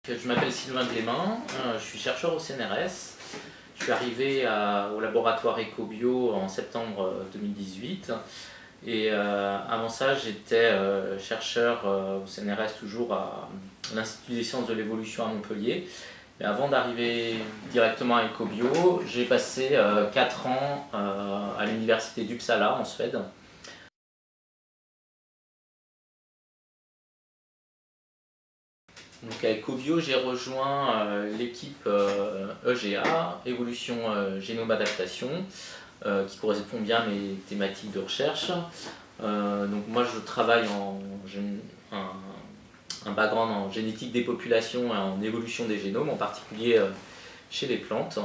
Je m'appelle Sylvain Clément, je suis chercheur au CNRS. Je suis arrivé au laboratoire EcoBio en septembre 2018 et avant ça j'étais chercheur au CNRS, toujours à l'Institut des sciences de l'évolution à Montpellier. Et avant d'arriver directement à EcoBio, j'ai passé 4 ans à l'université d'Uppsala en Suède. Donc à EcoBio, j'ai rejoint l'équipe EGA, Évolution Génome Adaptation, qui correspond bien à mes thématiques de recherche. Donc moi je travaille un background en génétique des populations et en évolution des génomes, en particulier chez les plantes.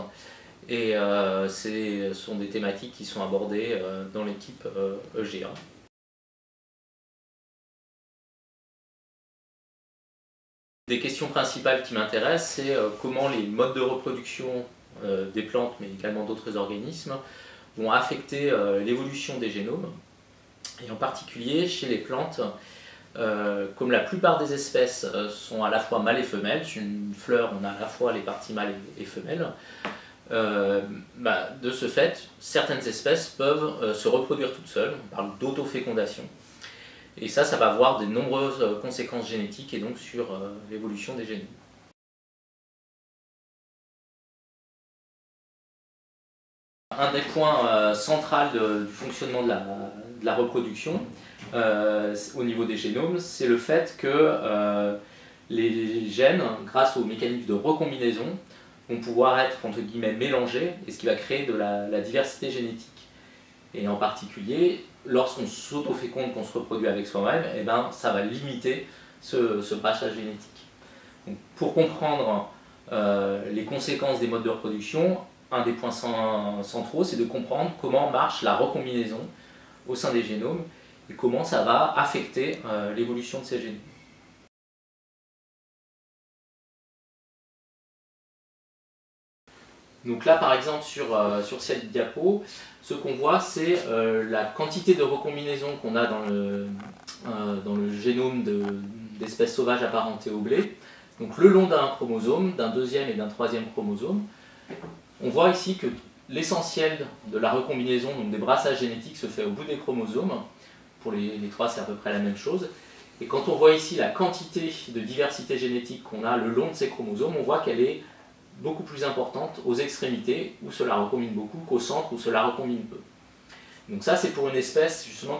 Et ce sont des thématiques qui sont abordées dans l'équipe EGA. Des questions principales qui m'intéressent, c'est comment les modes de reproduction des plantes, mais également d'autres organismes, vont affecter l'évolution des génomes. Et en particulier, chez les plantes, comme la plupart des espèces sont à la fois mâles et femelles, sur une fleur on a à la fois les parties mâles et femelles, de ce fait, certaines espèces peuvent se reproduire toutes seules, on parle d'autofécondation. Et ça va avoir de nombreuses conséquences génétiques et donc sur l'évolution des génomes. Un des points centraux du fonctionnement de la reproduction au niveau des génomes, c'est le fait que les gènes, grâce aux mécanismes de recombinaison, vont pouvoir être entre guillemets mélangés, et ce qui va créer de la diversité génétique. Et en particulier, lorsqu'on s'autoféconde, qu'on se reproduit avec soi-même, ça va limiter ce brassage génétique. Donc, pour comprendre les conséquences des modes de reproduction, un des points centraux, c'est de comprendre comment marche la recombinaison au sein des génomes et comment ça va affecter l'évolution de ces génomes. Donc là, par exemple, sur cette diapo, ce qu'on voit, c'est la quantité de recombinaison qu'on a dans le génome d'espèces sauvages apparentées au blé. Donc le long d'un chromosome, d'un deuxième et d'un troisième chromosome. On voit ici que l'essentiel de la recombinaison, donc des brassages génétiques, se fait au bout des chromosomes. Pour les trois, c'est à peu près la même chose. Et quand on voit ici la quantité de diversité génétique qu'on a le long de ces chromosomes, on voit qu'elle est beaucoup plus importante aux extrémités où cela recombine beaucoup qu'au centre où cela recombine peu. Donc ça, c'est pour une espèce justement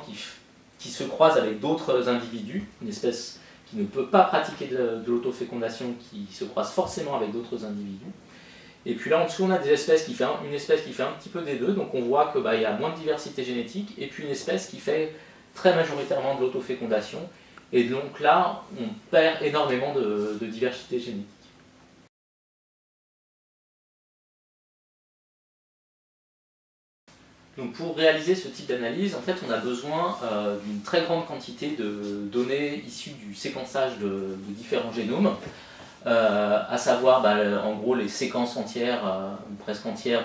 qui se croise avec d'autres individus, une espèce qui ne peut pas pratiquer de l'autofécondation, qui se croise forcément avec d'autres individus. Et puis là en dessous, on a une espèce qui fait un petit peu des deux, donc on voit qu'il y a moins de diversité génétique, et puis une espèce qui fait très majoritairement de l'autofécondation, et donc là, on perd énormément de diversité génétique. Donc pour réaliser ce type d'analyse, en fait, on a besoin d'une très grande quantité de données issues du séquençage de différents génomes, à savoir en gros les séquences entières, presque entières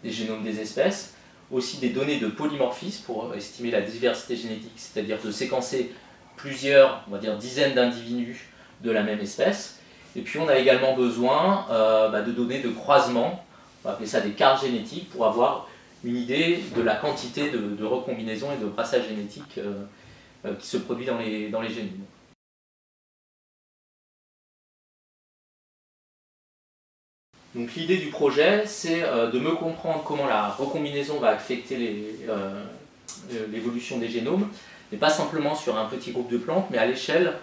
des génomes des espèces, aussi des données de polymorphisme pour estimer la diversité génétique, c'est-à-dire de séquencer plusieurs, on va dire dizaines d'individus de la même espèce. Et puis on a également besoin de données de croisement, on va appeler ça des cartes génétiques, pour avoir une idée de la quantité de recombinaison et de brassage génétique qui se produit dans les génomes. Donc l'idée du projet, c'est de me comprendre comment la recombinaison va affecter l'évolution des génomes, mais pas simplement sur un petit groupe de plantes, mais à l'échelle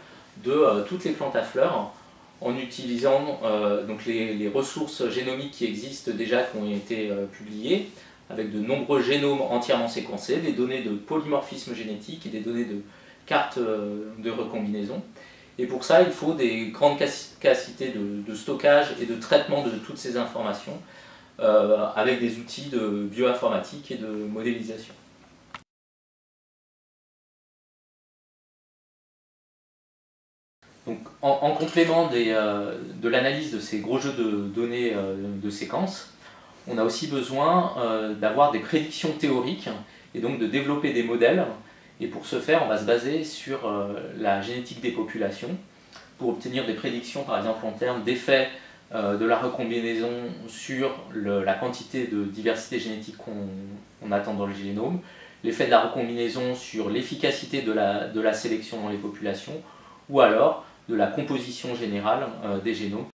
de toutes les plantes à fleurs, en utilisant donc les ressources génomiques qui existent déjà, qui ont été publiées, avec de nombreux génomes entièrement séquencés, des données de polymorphisme génétique et des données de cartes de recombinaison. Et pour ça, il faut des grandes capacités de stockage et de traitement de toutes ces informations avec des outils de bioinformatique et de modélisation. Donc, en complément de l'analyse de ces gros jeux de données de séquences, on a aussi besoin d'avoir des prédictions théoriques et donc de développer des modèles. Et pour ce faire, on va se baser sur la génétique des populations. pour obtenir des prédictions, par exemple en termes d'effet de la recombinaison sur la quantité de diversité génétique qu'on attend dans le génome, l'effet de la recombinaison sur l'efficacité de la sélection dans les populations, ou alors de la composition générale des génomes.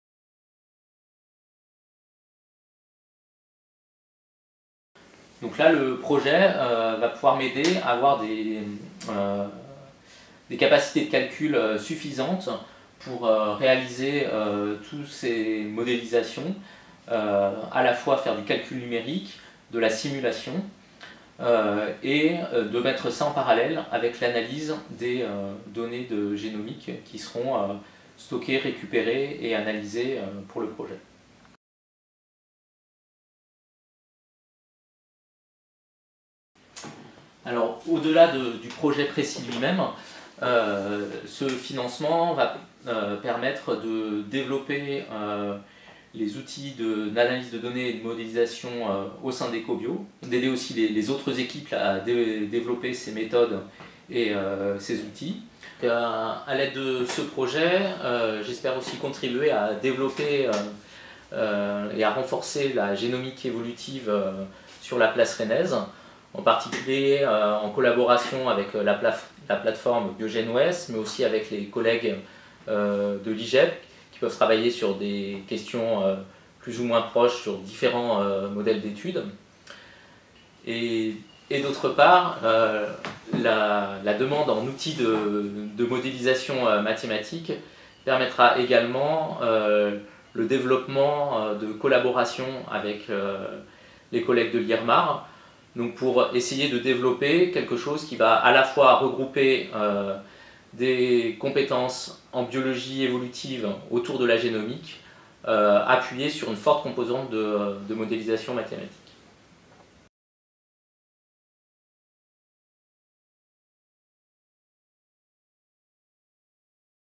Donc là, le projet va pouvoir m'aider à avoir des capacités de calcul suffisantes pour réaliser toutes ces modélisations, à la fois faire du calcul numérique, de la simulation, et de mettre ça en parallèle avec l'analyse des données de génomique qui seront stockées, récupérées et analysées pour le projet. Alors, au-delà du projet précis lui-même, ce financement va permettre de développer les outils d'analyse de données et de modélisation au sein d'EcoBio, d'aider aussi les autres équipes à développer ces méthodes et ces outils. À l'aide de ce projet, j'espère aussi contribuer à développer et à renforcer la génomique évolutive sur la place rennaise, en particulier en collaboration avec la plateforme BioGenOS, mais aussi avec les collègues de l'IGEP, qui peuvent travailler sur des questions plus ou moins proches sur différents modèles d'études. Et d'autre part, la demande en outils de modélisation mathématique permettra également le développement de collaboration avec les collègues de l'IRMAR, donc pour essayer de développer quelque chose qui va à la fois regrouper des compétences en biologie évolutive autour de la génomique, appuyées sur une forte composante de modélisation mathématique.